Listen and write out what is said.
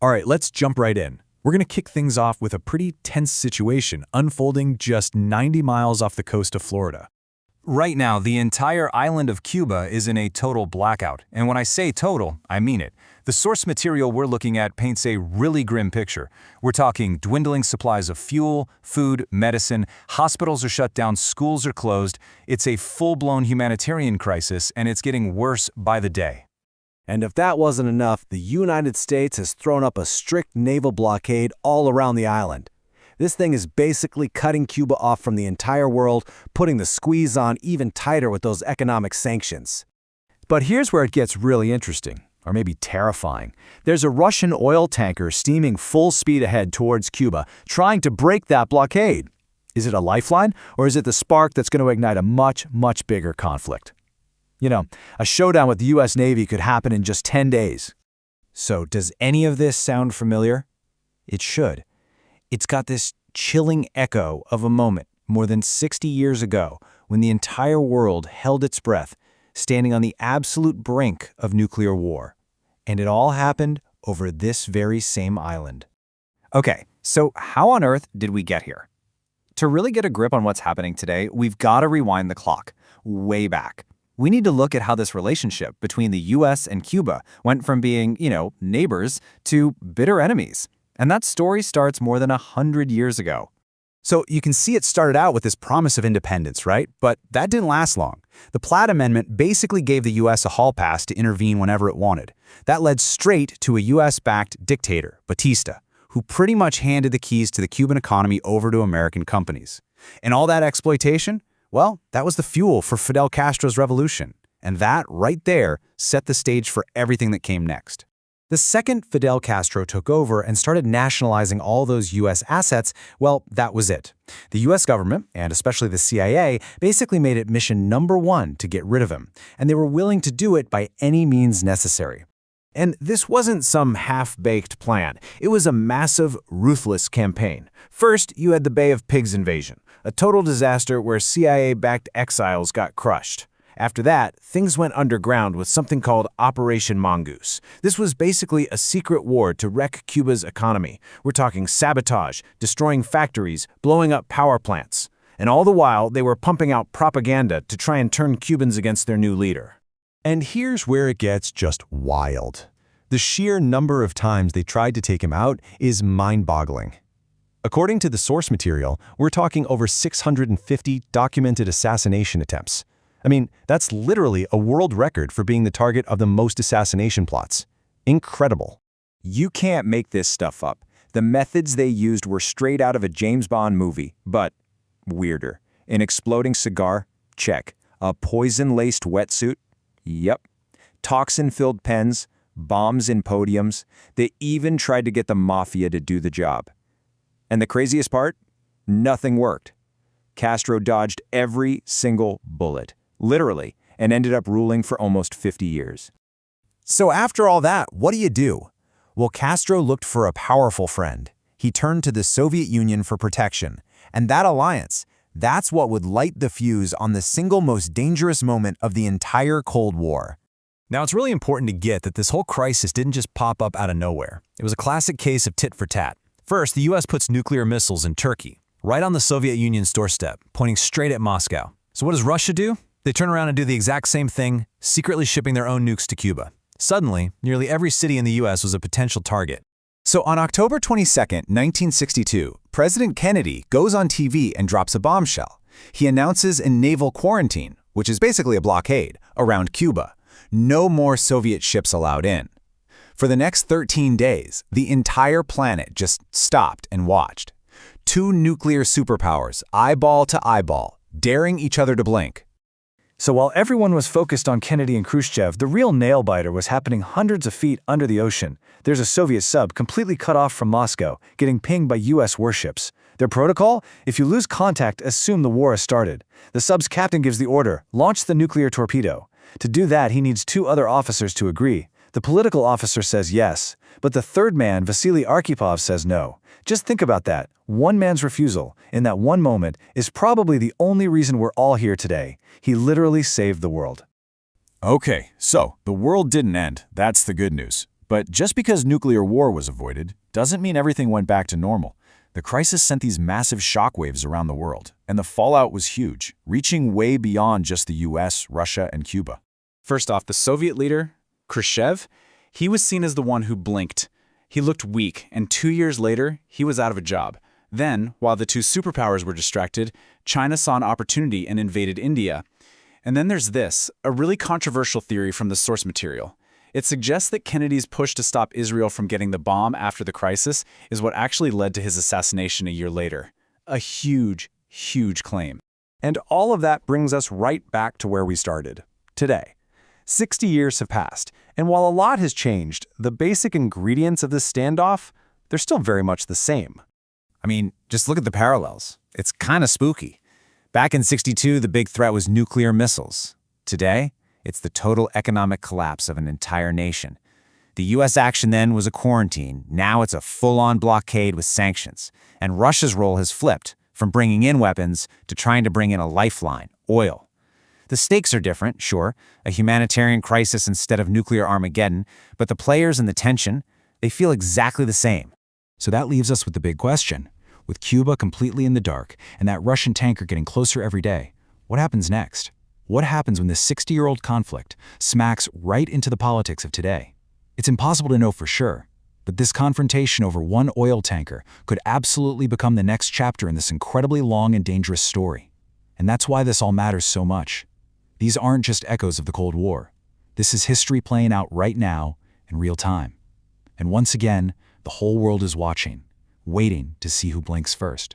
All right, let's jump right in. We're going to kick things off with a pretty tense situation unfolding just 90 miles off the coast of Florida. Right now, the entire island of Cuba is in a total blackout. And when I say total, I mean it. The source material we're looking at paints a really grim picture. We're talking dwindling supplies of fuel, food, medicine, hospitals are shut down, schools are closed. It's a full-blown humanitarian crisis, and it's getting worse by the day. And if that wasn't enough, the United States has thrown up a strict naval blockade all around the island. This thing is basically cutting Cuba off from the entire world, putting the squeeze on even tighter with those economic sanctions. But here's where it gets really interesting, or maybe terrifying. There's a Russian oil tanker steaming full speed ahead towards Cuba, trying to break that blockade. Is it a lifeline, or is it the spark that's going to ignite a much, much bigger conflict? You know, a showdown with the U.S. Navy could happen in just 10 days. So does any of this sound familiar? It should. It's got this chilling echo of a moment more than 60 years ago when the entire world held its breath, standing on the absolute brink of nuclear war. And it all happened over this very same island. Okay, so how on earth did we get here? To really get a grip on what's happening today, we've got to rewind the clock, way back. We need to look at how this relationship between the US and Cuba went from being, neighbors to bitter enemies. And that story starts more than 100 years ago. So you can see it started out with this promise of independence, right? But that didn't last long. The Platt Amendment basically gave the U.S. a hall pass to intervene whenever it wanted. That led straight to a U.S.-backed dictator, Batista, who pretty much handed the keys to the Cuban economy over to American companies. And all that exploitation? Well, that was the fuel for Fidel Castro's revolution. And that, right there, set the stage for everything that came next. The second Fidel Castro took over and started nationalizing all those U.S. assets, well, that was it. The U.S. government, and especially the CIA, basically made it mission number one to get rid of him, and they were willing to do it by any means necessary. And this wasn't some half-baked plan. It was a massive, ruthless campaign. First, you had the Bay of Pigs invasion, a total disaster where CIA-backed exiles got crushed. After that, things went underground with something called Operation Mongoose. This was basically a secret war to wreck Cuba's economy. We're talking sabotage, destroying factories, blowing up power plants. And all the while, they were pumping out propaganda to try and turn Cubans against their new leader. And here's where it gets just wild. The sheer number of times they tried to take him out is mind-boggling. According to the source material, we're talking over 650 documented assassination attempts. I mean, that's literally a world record for being the target of the most assassination plots. Incredible. You can't make this stuff up. The methods they used were straight out of a James Bond movie, but weirder. An exploding cigar? Check. A poison-laced wetsuit? Yep. Toxin-filled pens? Bombs in podiums? They even tried to get the mafia to do the job. And the craziest part? Nothing worked. Castro dodged every single bullet. Literally, and ended up ruling for almost 50 years. So after all that, what do you do? Well, Castro looked for a powerful friend. He turned to the Soviet Union for protection. And that alliance, that's what would light the fuse on the single most dangerous moment of the entire Cold War. Now, it's really important to get that this whole crisis didn't just pop up out of nowhere. It was a classic case of tit for tat. First, the U.S. puts nuclear missiles in Turkey, right on the Soviet Union's doorstep, pointing straight at Moscow. So what does Russia do? They turn around and do the exact same thing, secretly shipping their own nukes to Cuba. Suddenly, nearly every city in the U.S. was a potential target. So on October 22, 1962, President Kennedy goes on TV and drops a bombshell. He announces a naval quarantine, which is basically a blockade, around Cuba. No more Soviet ships allowed in. For the next 13 days, the entire planet just stopped and watched. Two nuclear superpowers, eyeball to eyeball, daring each other to blink. So while everyone was focused on Kennedy and Khrushchev, the real nail-biter was happening hundreds of feet under the ocean. There's a Soviet sub completely cut off from Moscow, getting pinged by U.S. warships. Their protocol? If you lose contact, assume the war has started. The sub's captain gives the order, launch the nuclear torpedo. To do that, he needs two other officers to agree. The political officer says yes, but the third man, Vasily Arkhipov, says no. Just think about that. One man's refusal, in that one moment, is probably the only reason we're all here today. He literally saved the world. Okay, so the world didn't end. That's the good news. But just because nuclear war was avoided doesn't mean everything went back to normal. The crisis sent these massive shockwaves around the world, and the fallout was huge, reaching way beyond just the US, Russia, and Cuba. First off, the Soviet leader, Khrushchev, he was seen as the one who blinked. He looked weak, and 2 years later, he was out of a job. Then, while the two superpowers were distracted, China saw an opportunity and invaded India. And then there's this, a really controversial theory from the source material. It suggests that Kennedy's push to stop Israel from getting the bomb after the crisis is what actually led to his assassination a year later. A huge, huge claim. And all of that brings us right back to where we started, today. 60 years have passed, and while a lot has changed, the basic ingredients of this standoff, they're still very much the same. I mean, just look at the parallels. It's kind of spooky. Back in '62, the big threat was nuclear missiles. Today, it's the total economic collapse of an entire nation. The U.S. action then was a quarantine. Now it's a full-on blockade with sanctions. And Russia's role has flipped, from bringing in weapons to trying to bring in a lifeline, oil. The stakes are different, sure, a humanitarian crisis instead of nuclear Armageddon, but the players and the tension, they feel exactly the same. So that leaves us with the big question. With Cuba completely in the dark and that Russian tanker getting closer every day, what happens next? What happens when this 60-year-old conflict smacks right into the politics of today? It's impossible to know for sure, but this confrontation over one oil tanker could absolutely become the next chapter in this incredibly long and dangerous story. And that's why this all matters so much. These aren't just echoes of the Cold War. This is history playing out right now in real time. And once again, the whole world is watching, waiting to see who blinks first.